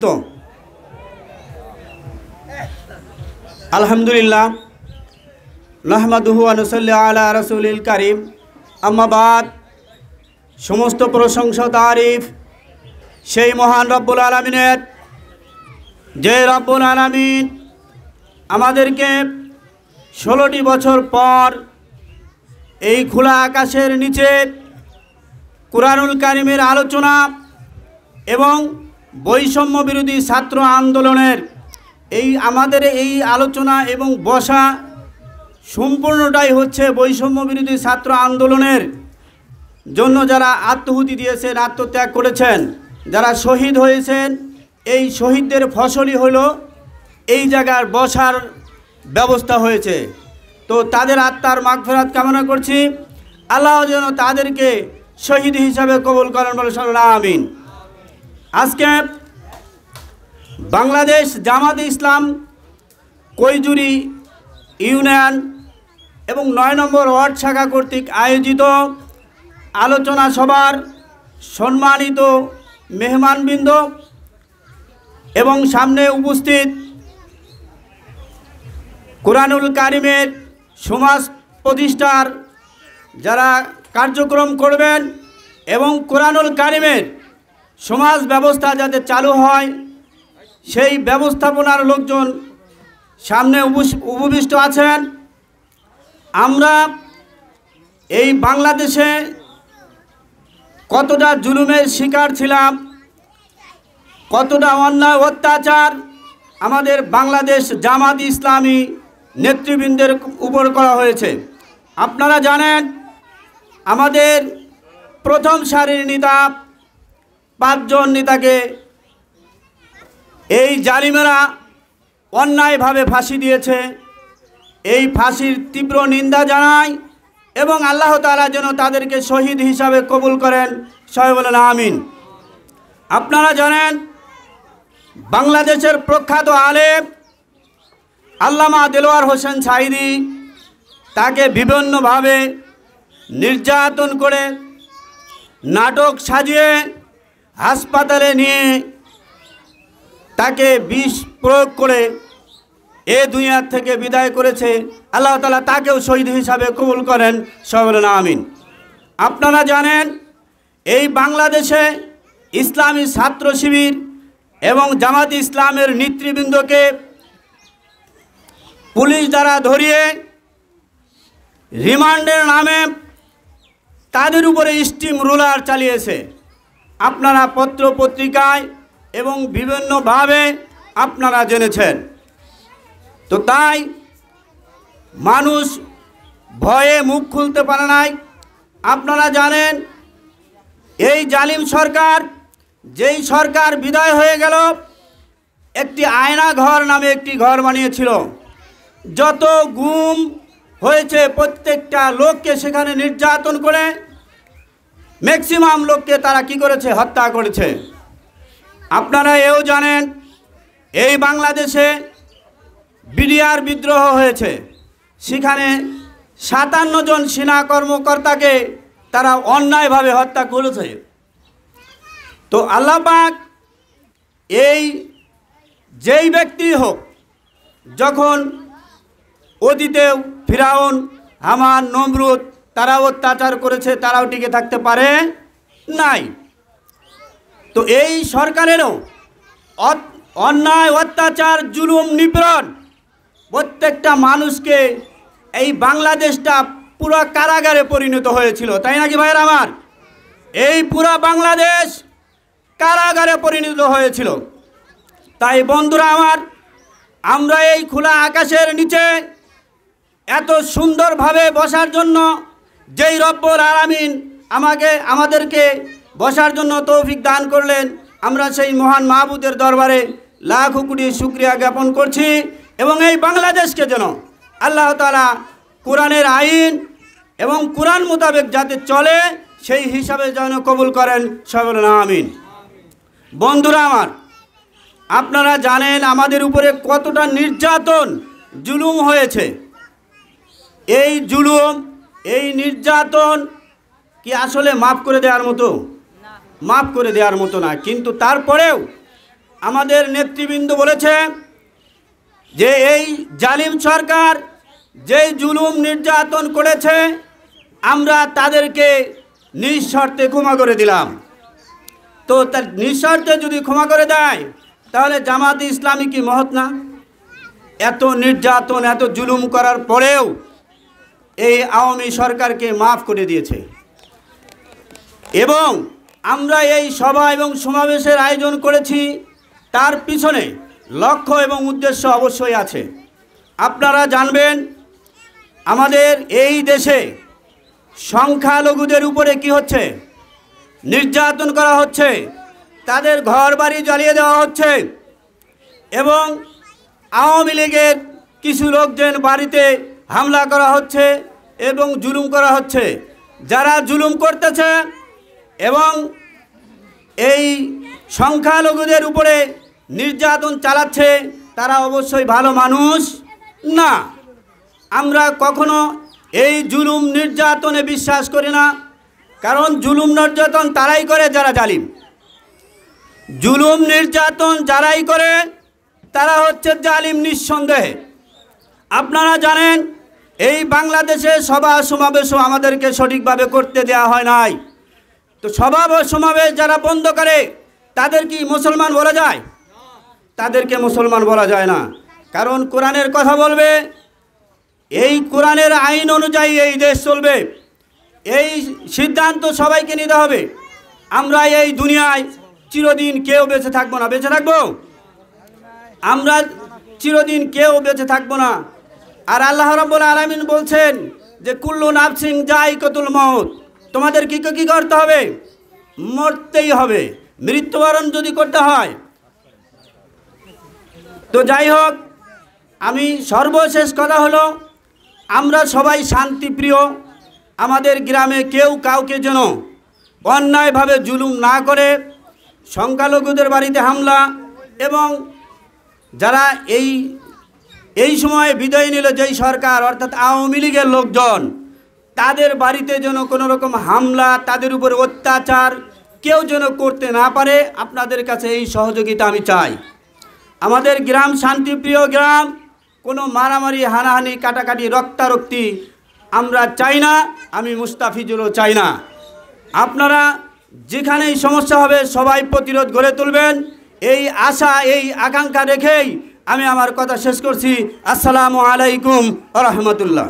তো আলহামদুলিল্লাহ নাহমাদুহু ওয়া নুসাল্লি আলা রাসূলিল কারীম আম্মা বাদ। সমস্ত প্রশংসা তারিফ সেই মহান রব্বুল আলামিনের, যে রব্বুল আলামিন আমাদেরকে 16টি বছর পর এই খোলা আকাশের নিচে কুরআনুল কারীমের আলোচনা এবং বৈষম্য বিরোধী ছাত্র আন্দোলনের আমাদের এই আলোচনা এবং বসা সম্পূর্ণটাই হচ্ছে বৈষম্য বিরোধী ছাত্র আন্দোলনের জন্য যারা আত্মহুতি দিয়েছেন, আত্মত্যাগ করেছেন, যারা শহীদ হয়েছেন, এই শহীদদের ফসলই হলো এই জায়গার বসার ব্যবস্থা হয়েছে। তো তাদের আত্মার মাগফিরাত কামনা করছি। আল্লাহ যেন তাদেরকে শহীদ হিসাবে কবুল করেন, বলে আমিন। আজকে বাংলাদেশ জামাতে ইসলাম কৈজুরি ইউনিয়ন এবং 9 নম্বর ওয়ার্ড শাখা কর্তৃক আয়োজিত আলোচনা সভার সম্মানিত মেহমানবৃন্দ এবং সামনে উপস্থিত কুরআনুল কারীমের সমাজ প্রতিষ্ঠার যারা কার্যক্রম করবেন এবং কুরআনুল কারীমের সমাজ ব্যবস্থা যাতে চালু হয় সেই ব্যবস্থাপনার লোকজন সামনে উপবিষ্ট আছেন। আমরা এই বাংলাদেশে কতটা জুলুমের শিকার ছিলাম, কতটা অন্যায় অত্যাচার আমাদের বাংলাদেশ জামাত ইসলামী নেতৃবৃন্দের উপর করা হয়েছে। আপনারা জানেন আমাদের প্রথম সারির নেতা 5 জন নেতাকে এই জালিমেরা অন্যায়ভাবে ফাঁসি দিয়েছে। এই ফাঁসির তীব্র নিন্দা জানাই এবং আল্লাহ তাআলা যেন তাদেরকে শহীদ হিসাবে কবুল করেন, সবাই বলেন আমিন। আপনারা জানেন বাংলাদেশের প্রখ্যাত আলেম আল্লামা দেলোয়ার হোসেন সাঈদী, তাকে বিভিন্নভাবে নির্যাতন করে নাটক সাজিয়ে হাসপাতালে নিয়ে তাকে বিষ প্রয়োগ করে এ দুনিয়া থেকে বিদায় করেছে। আল্লাহ তাআলা তাকেও শহীদ হিসাবে কবুল করেন, সবাই বলেন আমিন। আপনারা জানেন এই বাংলাদেশে ইসলামী ছাত্র শিবির এবং জামাত ইসলামের নেতৃবৃন্দকে পুলিশ দ্বারা ধরিয়ে রিমান্ডের নামে তাদের উপরে স্টিম রোলার চালিয়েছে। আপনারা পত্র পত্রিকায় এবং বিভিন্নভাবে আপনারা জেনেছেন। তো তাই মানুষ ভয়ে মুখ খুলতে পারে নাই। আপনারা জানেন এই জালিম সরকার, যেই সরকার বিদায় হয়ে গেল, একটি আয়না ঘর নামে একটি ঘর বানিয়েছিল। যত গুম হয়েছে প্রত্যেকটা লোককে সেখানে নির্যাতন করে ম্যাক্সিমাম লোককে তারা কি করেছে, হত্যা করেছে। আপনারা এও জানেন এই বাংলাদেশে বিডিআর বিদ্রোহ হয়েছে, সেখানে 57 জন সেনা কর্মকর্তাকে তারা অন্যায়ভাবে হত্যা করেছে। তো আল্লাহ পাক এই যেই ব্যক্তি হোক, যখন অতীতেও ফিরাউন, হামান, নমরুদ তারাও অত্যাচার করেছে, তারাও টিকে থাকতে পারে নাই। তো এই সরকারেরও অন্যায় অত্যাচার জুলুম নিপীড়ন প্রত্যেকটা মানুষকে এই বাংলাদেশটা পুরো কারাগারে পরিণত হয়েছিল, তাই নাকি ভাইয়ের আমার? এই পুরো বাংলাদেশ কারাগারে পরিণত হয়েছিল। তাই বন্ধুরা আমার, আমরা এই খোলা আকাশের নিচে এত সুন্দরভাবে বসার জন্য যেই রব্বুল আলামিন আমাদেরকে বসার জন্য তৌফিক দান করলেন, আমরা সেই মহান মাহবুদের দরবারে লাখো কোটি শুকরিয়া জ্ঞাপন করছি। এবং এই বাংলাদেশকে যেন আল্লাহ তাআলা কোরআনের আইন এবং কোরআন মোতাবেক যাতে চলে সেই হিসাবে যেন কবুল করেন, সবাই বলেন আমিন। বন্ধুরা আমার, আপনারা জানেন আমাদের উপরে কতটা নির্যাতন জুলুম হয়েছে। এই জুলুম, এই নির্যাতন কি আসলে মাফ করে দেওয়ার মতো? মাফ করে দেওয়ার মতো না। কিন্তু তারপরেও আমাদের নেতৃবৃন্দ বলেছে যে এই জালিম সরকার যেই জুলুম নির্যাতন করেছে আমরা তাদেরকে নিঃশর্তে ক্ষমা করে দিলাম। তো তার নিঃশর্তে যদি ক্ষমা করে দেয় তাহলে জামাত ইসলামী কি মহৎ না? এত নির্যাতন এত জুলুম করার পরেও এই আওয়ামী সরকারকে মাফ করে দিয়েছে। এবং আমরা এই সভা এবং সমাবেশের আয়োজন করেছি, তার পিছনে লক্ষ্য এবং উদ্দেশ্য অবশ্যই আছে। আপনারা জানবেন আমাদের এই দেশে সংখ্যালঘুদের উপরে কি হচ্ছে? নির্যাতন করা হচ্ছে, তাদের ঘর বাড়ি জ্বালিয়ে দেওয়া হচ্ছে এবং আওয়ামী লীগের কিছু লোকজন বাড়িতে হামলা করা হচ্ছে এবং জুলুম করা হচ্ছে। যারা জুলুম করতেছে এবং এই সংখ্যালঘুদের উপরে নির্যাতন চালাচ্ছে তারা অবশ্যই ভালো মানুষ না। আমরা কখনো এই জুলুম নির্যাতনে বিশ্বাস করি না, কারণ জুলুম নির্যাতন তারাই করে যারা জালিম। জুলুম নির্যাতন যারাই করে তারা হচ্ছে জালিম নিঃসন্দেহে। আপনারা জানেন এই বাংলাদেশে সভা সমাবেশও আমাদেরকে সঠিকভাবে করতে দেওয়া হয় নাই। তো সভা সমাবেশ যারা বন্ধ করে তাদের কি মুসলমান বলা যায়? তাদেরকে মুসলমান বলা যায় না, কারণ কোরআনের কথা বলবে, এই কোরআনের আইন অনুযায়ী এই দেশ চলবে। এই সিদ্ধান্ত সবাইকে নিতে হবে। আমরা এই দুনিয়ায় চিরদিন কেউ বেঁচে থাকবো না। বেঁচে থাকবো? আমরা চিরদিন কেউ বেঁচে থাকবো না। আর আল্লাহ রাব্বুল আলামিন বলছেন যে কুল্লু নাফসিন যায়িকাতুল মউত, তোমাদের কি করতে হবে? মরতেই হবে, মৃত্যুবরণ যদি করতে হয়। তো যাই হোক, আমি সর্বশেষ কথা হলো আমরা সবাই শান্তিপ্রিয়। আমাদের গ্রামে কেউ কাউকে যেন অন্যায়ভাবে জুলুম না করে, সংখ্যালঘুদের বাড়িতে হামলা এবং যারা এই সময় বিদায় নিল যেই সরকার অর্থাৎ আওয়ামী লীগের লোকজন, তাদের বাড়িতে যেন কোনো রকম হামলা, তাদের উপর অত্যাচার কেউ যেন করতে না পারে। আপনাদের কাছে এই সহযোগিতা আমি চাই। আমাদের গ্রাম শান্তিপ্রিয় গ্রাম, কোনো মারামারি হানাহানি কাটাকাটি রক্তারক্তি আমরা চাই না। আমি মুস্তাফিজুরও চাই না। আপনারা যেখানেই সমস্যা হবে সবাই প্রতিরোধ গড়ে তুলবেন, এই আশা এই আকাঙ্ক্ষা রেখেই আমি আমার কথা শেষ করছি। আসসালামু আলাইকুম ওয়া রাহমাতুল্লাহ।